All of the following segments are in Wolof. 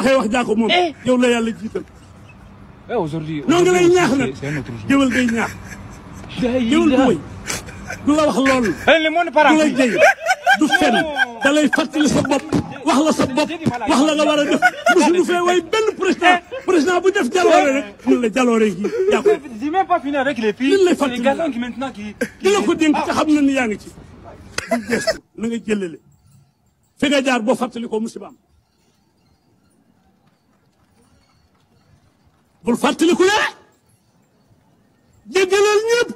waxee wax jaa ko moom yow la yàlla jiital. aujourd'hui noo ngi lay ñaax nag géwél day ñaax. géwél du woy du la wax loolu. du la jëy du fen da lay fàttali sa bopp wax la sa bopp wax la nga war a def mosuñu fee way benn président bu def jaloore rek ñun la jaloore gi yaa ko. j'ai même pas fini avec les filles. li lay fàttali les garçons qui maintenant qui. di la ko dénk te xam na ni yaa ngi ci. bul gestu na nga jëlale fi nga jaar boo fàttali ko musibaam bul fàttaliku ne jéggalal ñëpp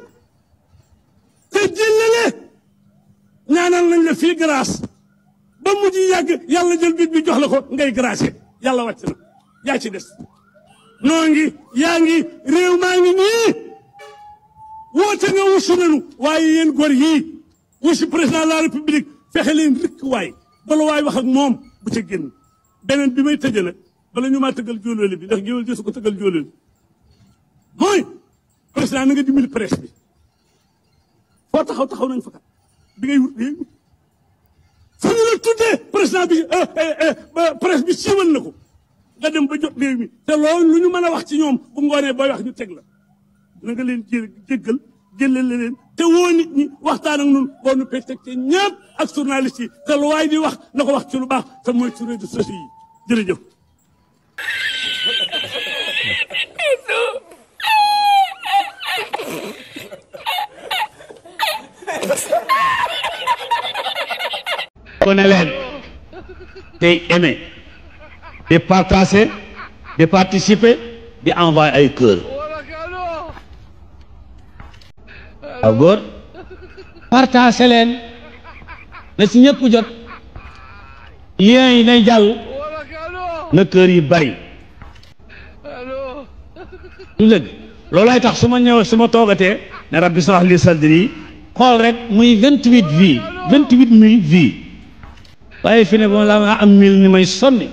te jëlale ñaanal nañ la fii grâce ba mujj yàgg yàlla jël bit bi jox la ko ngay grâce yàlla wàcc na yaa ci des noo ngi yaa ngi réew maa ngi nii woote nga wusu nanu waaye yéen góor yii wusi président de la république fexe leen rikk waay bala waay wax ak moom bu ca génn beneen bi may tëje nag bala ñu maa tëggal jóolóoli bi ndax géwél ji su ko tëggal jóolóoli mooy président na nga dimbali presse bi foo taxaw nañ fa kat bi ngay wut réew mi fu ñu la tuddee président bi presse bi siiwal na ko nga dem ba jot réew mi te loolu lu ñu mën a wax ci ñoom bu ngoonee booy wax ñu teg la na nga leen jéggal jëlale leen te woo nit ñi waxtaan ak ñun boo nu teg te ñëpp ak journaliste yi te lu waay di wax na ko wax ci lu baax te mooy ci réseaux sociaux yi jërëjëf. Connais leen tey aimer di partager di participer di envoyer ay cœur waaw góor partager leen na ci ñëpp jot lien yi nay jàll na kër yi bari du dëgg loolay tax su ma ñëw su ma toogatee ne rabbi shrah li sadri xool rek muy 28 vies waaye fi ne ba la nga am 1000 ni may sonni